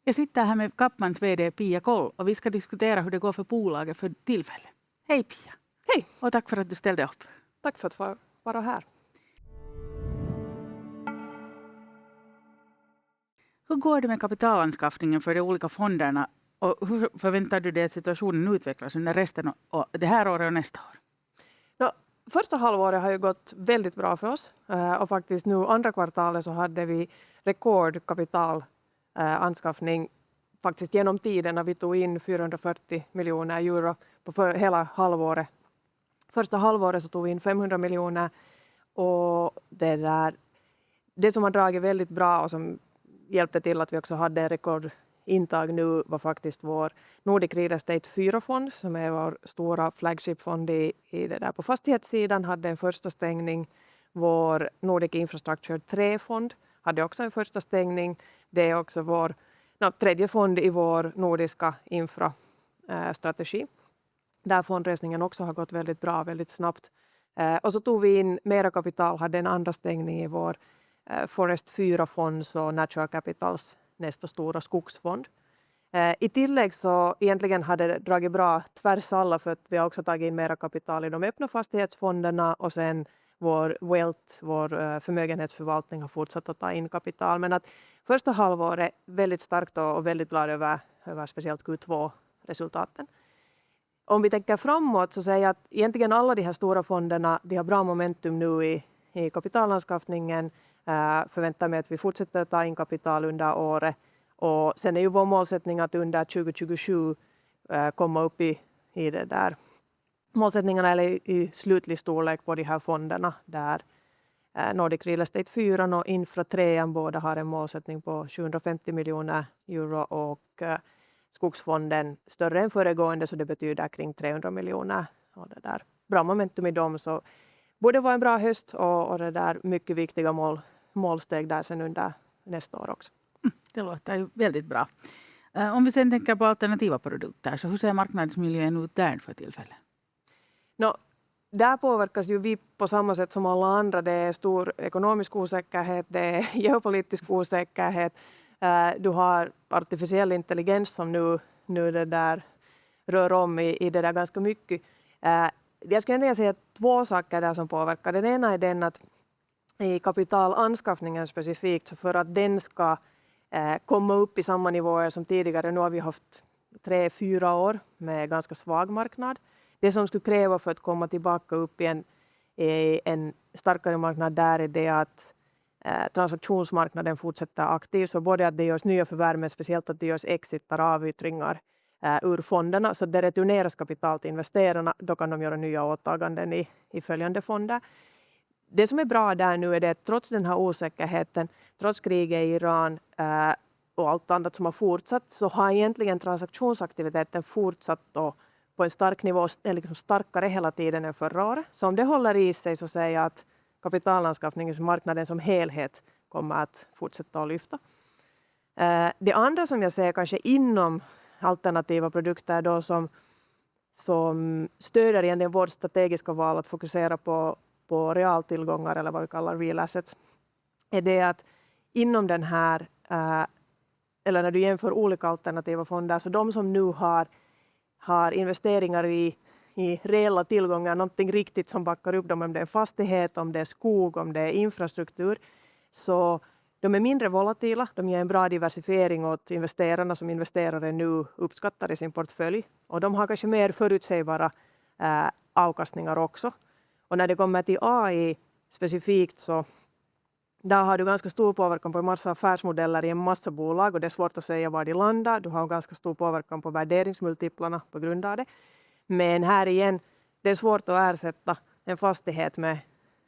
Jag sitter här med Kappmans vd Pia Koll och vi ska diskutera hur det går för bolaget för tillfället. Hej Pia! Hej! Och tack för att du ställde upp. Tack för att få vara här. Hur går det med kapitalanskaffningen för de olika fonderna och hur förväntar du dig att situationen utvecklas under resten av det här året och nästa år? Första halvåret har ju gått väldigt bra för oss och faktiskt nu andra kvartalet så hade vi rekordkapitalanskaffning faktiskt genom tiden när vi tog in 440 miljoner euro på hela halvåret. Första halvåret så tog vi in 500 miljoner och det som har dragit väldigt bra och som hjälpte till att vi också hade en rekordintag nu var faktiskt vår Nordic Real Estate 4-fond som är vår stora flagship-fond på fastighetssidan hade en första stängning. Vår Nordic Infrastructure 3-fond hade också en första stängning. Det är också vår tredje fond i vår nordiska infrastrategi. Där fondröstningen också har gått väldigt bra, väldigt snabbt. Och så tog vi in mera kapital, hade en andra stängning i vår Forest 4-fond och Natural Capitals nästa stora skogsfond. I tillägg så egentligen hade det dragit bra tvärs alla för att vi har också tagit in mera kapital i de öppna fastighetsfonderna och sen vår förmögenhetsförvaltning har fortsatt att ta in kapital. Men att första halvåret väldigt starkt och väldigt glad över speciellt Q2-resultaten. Om vi tänker framåt så säger jag att egentligen alla de här stora fonderna de har bra momentum nu i kapitalanskaffningen. Förväntar mig att vi fortsätter att ta in kapital under året. Och sen är ju vår målsättning att under 2027 komma upp i det där målsättningarna eller i slutlig storlek på de här fonderna där Nordic Real Estate 4 och Infra 3 båda har en målsättning på 750 miljoner euro och skogsfonden större än föregående så det betyder kring 300 miljoner. Och det där bra momentum i dem så borde vara en bra höst och det där mycket viktiga målsteg där sen under nästa år också. Det låter ju väldigt bra. Om vi sen tänker på alternativa produkter så hur ser marknadsmiljön ut där för tillfället? Där påverkas ju vi på samma sätt som alla andra. Det är stor ekonomisk osäkerhet, det är geopolitisk osäkerhet. Du har artificiell intelligens som nu det där rör om i det där ganska mycket. Jag skulle ändå säga två saker där som påverkar. Den ena är den att i kapitalanskaffningen specifikt så för att den ska komma upp i samma nivåer som tidigare. Nu har vi haft 3-4 år med ganska svag marknad. Det som skulle kräva för att komma tillbaka upp i en starkare marknad där är det att transaktionsmarknaden fortsätter aktiv. Så både att det görs nya förvärv men speciellt att det görs exitar avyttringar ur fonderna. Så det returneras kapital till investerarna. Då kan de göra nya åtaganden i följande fonder. Det som är bra där nu är det att trots den här osäkerheten, trots kriget i Iran och allt annat som har fortsatt så har egentligen transaktionsaktiviteten fortsatt på en stark nivå, liksom starkare hela tiden än förra året. Så om det håller i sig så säger jag att kapitalanskaffningsmarknaden som helhet kommer att fortsätta att lyfta. Det andra som jag ser kanske inom alternativa produkter då som stöder egentligen vårt strategiska val att fokusera på realtillgångar eller vad vi kallar real assets är det att inom den här eller när du jämför olika alternativa fonder så de som nu har investeringar i reella tillgångar, någonting riktigt som backar upp dem om det är fastighet, om det är skog, om det är infrastruktur så de är mindre volatila, de ger en bra diversifiering åt investerarna som investerare nu uppskattar i sin portfölj och de har kanske mer förutsägbara avkastningar också. Och när det kommer till AI specifikt så där har du ganska stor påverkan på en massa affärsmodeller i en massa bolag och det är svårt att säga var de landar. Du har ganska stor påverkan på värderingsmultiplarna på grund av det. Men här igen, det är svårt att ersätta en fastighet med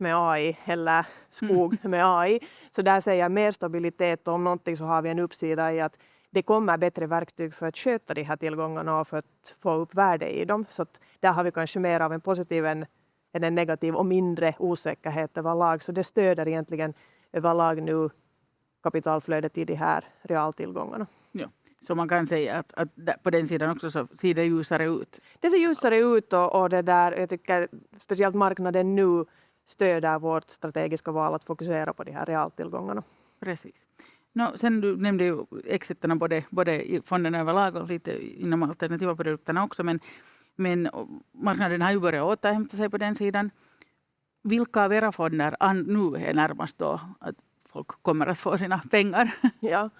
AI eller skog med AI. Så där säger jag mer stabilitet och om någonting så har vi en uppsida i att det kommer bättre verktyg för att sköta de här tillgångarna och för att få upp värde i dem. Så att där har vi kanske mer av en positiv än en negativ och mindre osäkerhet överlag. Så det stöder egentligen överlag nu kapitalflödet i de här realtillgångarna. Ja, så man kan säga att på den sidan också så ser det ljusare ut. Det ser ljusare ut och det där, jag tycker speciellt marknaden nu stöder vårt strategiska val att fokusera på de här realtillgångarna. Precis. Sen du nämnde ju exiterna både i fonden överlag och lite inom alternativa produkterna också. Men marknaden har ju börjat återhämta sig på den sidan. Vilka av era fonder nu är närmast då att folk kommer att få sina pengar? Ja.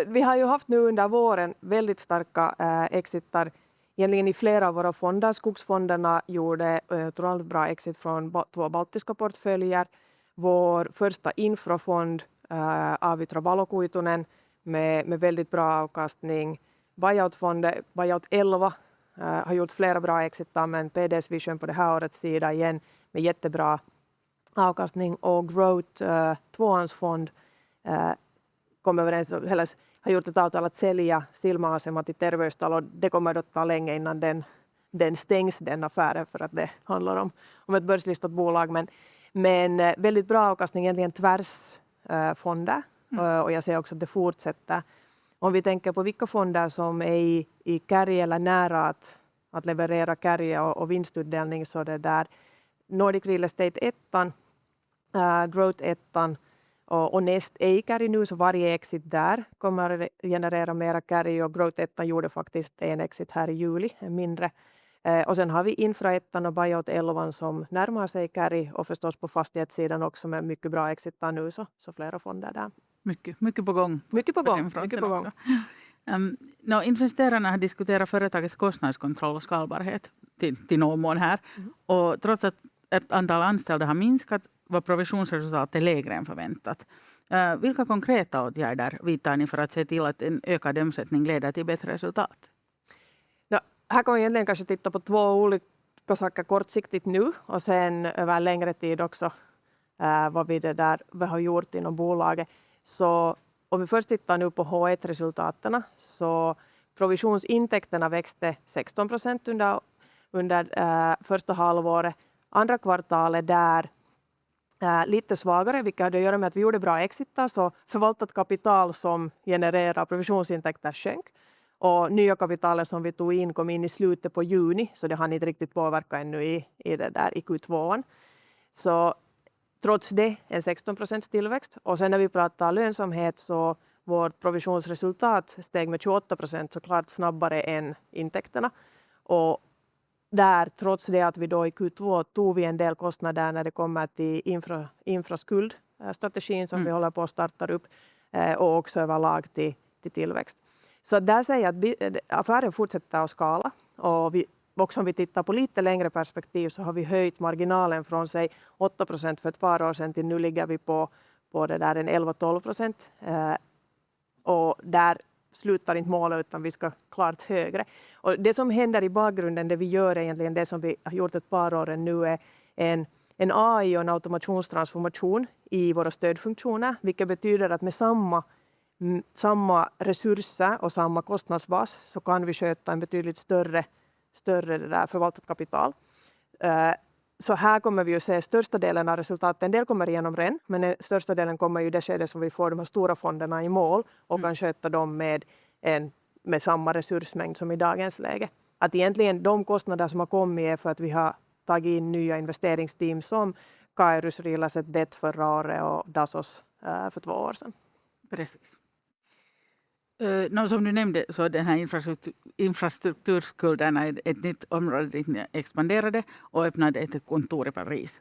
Vi har ju haft nu under våren väldigt starka exitar egentligen i flera av våra fonder. Skogsfonderna gjorde otroligt bra exit från 2 baltiska portföljer. Vår första infrafond, Aavitra Valokuitunen, med väldigt bra avkastning. Buyout-fonder, Buyout 11, har gjort flera bra exitar, men PDS Vision på det här årets sida igen med jättebra avkastning. Och Growth, tvåans fond, kom överens, eller har gjort ett avtal att sälja Silmäasema till Terveystalo, och det kommer att ta länge innan den stängs, den affären, för att det handlar om ett börslistat bolag. Men väldigt bra avkastning, egentligen tvärs fonder, och jag ser också att det fortsätter. Om vi tänker på vilka fonder som är i carry eller nära att leverera carry och vinstutdelning, så det där Nordic Real Estate 1, Growth 1 och Nest är i carry nu, så varje exit där kommer att generera mera carry, och Growth 1 gjorde faktiskt en exit här i juli, en mindre. Och sen har vi Infra 1 och Buyout 11 som närmar sig carry, och förstås på fastighetssidan också med mycket bra exitar nu, så flera fonder där. Mycket på gång. Mycket på gång. Investerarna har diskuterat företagets kostnadskontroll och skalbarhet till någon mån här. Och trots att ett antal anställda har minskat var provisionsresultatet lägre än förväntat. Vilka konkreta åtgärder vidtar ni för att se till att en ökad omsättning leder till bättre resultat? Här kan man egentligen kanske titta på 2 olika saker kortsiktigt nu, och sen över längre tid också vad vi har gjort inom bolaget. Så om vi först tittar nu på H1-resultaten, så provisionsintäkterna växte 16% under första halvåret. Andra kvartalet där lite svagare, vilket hade att göra med att vi gjorde bra exitar, så förvaltat kapital som genererar provisionsintäkter sjönk. Och nya kapitalet som vi tog in kom in i slutet på juni, så det har inte riktigt påverkat ännu i Q2. Så trots det en 16% tillväxt. Och sen när vi pratar lönsamhet, så vårt provisionsresultat steg med 28%, så klart snabbare än intäkterna. Och där, trots det att vi då i Q2 tog vi en del kostnader när det kommer till infraskuldstrategin som vi håller på att starta upp, och också överlag till tillväxt. Så där säger jag att affären fortsätter att skala, och också om vi tittar på lite längre perspektiv, så har vi höjt marginalen från sig 8% för ett par år sedan till nu ligger vi på det där en 11-12%. Och där slutar inte målet, utan vi ska klart högre. Och det som händer i bakgrunden, det vi gör egentligen, det som vi har gjort ett par år nu, är en AI och en automationstransformation i våra stödfunktioner, vilket betyder att med samma resurser och samma kostnadsbas så kan vi sköta en betydligt större det där förvaltat kapital. Så här kommer vi att se största delen av resultaten. En del kommer igenom redan, men den största delen kommer ju det skede som vi får de här stora fonderna i mål och kan sköta dem med samma resursmängd som i dagens läge. Att egentligen de kostnader som har kommit är för att vi har tagit in nya investeringsteam som Kairus, Real Asset Debt förra året och Dasos för 2 år sedan. Precis. Som du nämnde, så den här infrastrukturskulden är ett nytt område dit ni expanderade och öppnade ett kontor i Paris.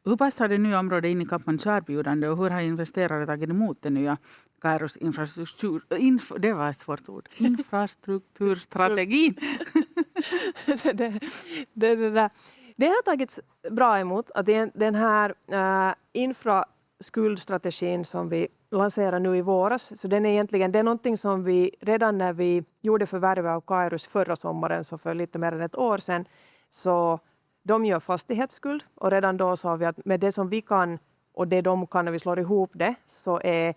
Hur passar det nya området in i Kaupmans erbjudande, och hur har investerare tagit emot den nya Kairus infrastrukturstrategin? Det har tagits bra emot. Att den här infraskuldstrategin som vi lanserar nu i våras, så den är egentligen det är någonting som vi redan när vi gjorde förvärvet av Kairus förra sommaren, så för lite mer än ett år sedan, så de gör fastighetsskuld, och redan då sa vi att med det som vi kan och det de kan när vi slår ihop det, så är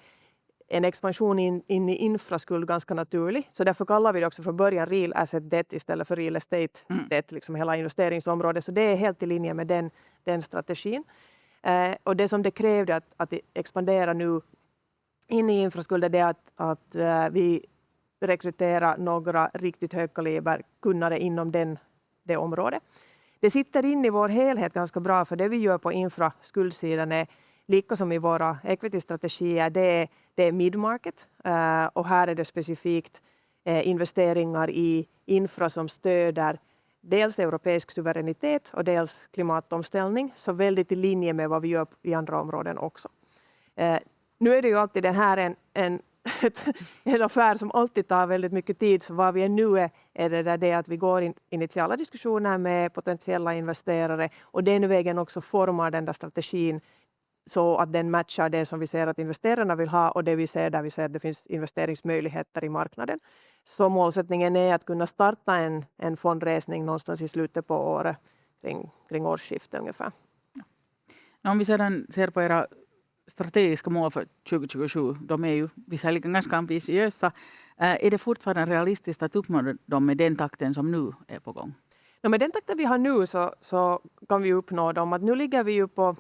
en expansion in i infraskuld ganska naturlig. Så därför kallar vi det också från början Real Asset Debt istället för Real Estate Debt, liksom hela investeringsområdet. Så det är helt i linje med den strategin. Och det som det krävde att expandera nu in i infraskulden, det är att vi rekryterar några riktigt högkaliber kunnare inom det området. Det sitter in i vår helhet ganska bra, för det vi gör på infraskuldsidan är lika som i våra equity-strategier. Det är det är mid-market och här är det specifikt investeringar i infra som stöder dels europeisk suveränitet och dels klimatomställning, så väldigt i linje med vad vi gör i andra områden också. Nu är det ju alltid den här en affär som alltid tar väldigt mycket tid, så vad vi är nu är det att vi går in initiala diskussioner med potentiella investerare och den vägen också formar den där strategin så att den matchar det som vi ser att investerarna vill ha och det vi ser där vi ser att det finns investeringsmöjligheter i marknaden. Så målsättningen är att kunna starta en fondresning någonstans i slutet på året kring årsskiftet ungefär. Om vi sedan ser på era strategiska mål för 2027, de är ju visserligen ganska ambitiösa. Är det fortfarande realistiskt att uppnå dem med den takten som nu är på gång? Med den takten vi har nu så kan vi uppnå dem. Att nu ligger vi ju på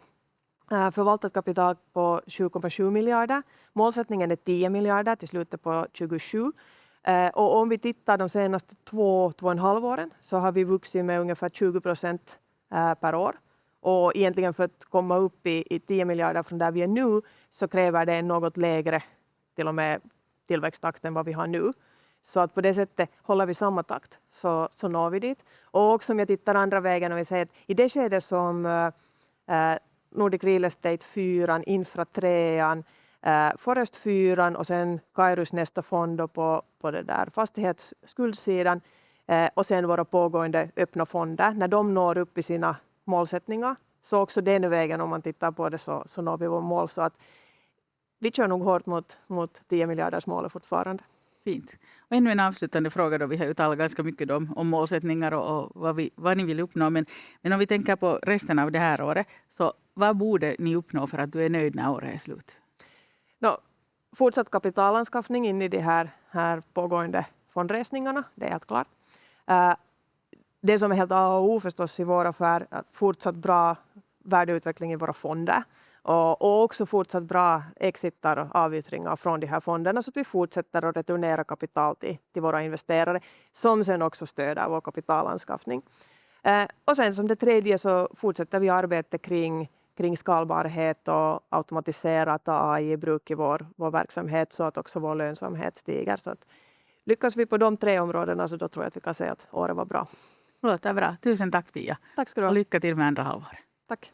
förvaltat kapital på 7,7 miljarder. Målsättningen är 10 miljarder till slutet på 2027. Och om vi tittar de senaste 2,5 åren så har vi vuxit med ungefär 20% per år. Och egentligen för att komma upp i 10 miljarder från där vi är nu så kräver det en något lägre till och med tillväxttakt än vad vi har nu. Så att på det sättet håller vi samma takt så når vi dit. Och också om jag tittar andra vägen och vi säger att i det skedet som Nordic Real Estate 4, Infra 3, Forest 4 och sen Kairus nästa fond på det där fastighetsskuldsidan och sen våra pågående öppna fonder. När de når upp i sina målsättningar så också den vägen om man tittar på det så når vi vår mål. Så att vi kör nog hårt mot 10 miljarders målet fortfarande. Fint. Och ännu en avslutande fråga då. Vi har ju talat ganska mycket om målsättningar och vad ni vill uppnå. Men om vi tänker på resten av det här året, så vad borde ni uppnå för att du är nöjd när året är slut? Fortsatt kapitalanskaffning in i de här pågående fondresningarna, det är helt klart. Det som är helt A och O förstås i vår affär, fortsatt bra värdeutveckling i våra fonder. Och också fortsatt bra exitar och avyttringar från de här fonderna så att vi fortsätter att returnera kapital till våra investerare som sen också stöder vår kapitalanskaffning. Och sen som det tredje så fortsätter vi arbetet kring skalbarhet och automatisera att ta AI i bruk i vår verksamhet så att också vår lönsamhet stiger. Så att lyckas vi på de 3 områdena så då tror jag att vi kan säga att året var bra. Låter bra. Tusen tack Pia. Tack ska du ha. Och lycka till med andra halvåret. Tack.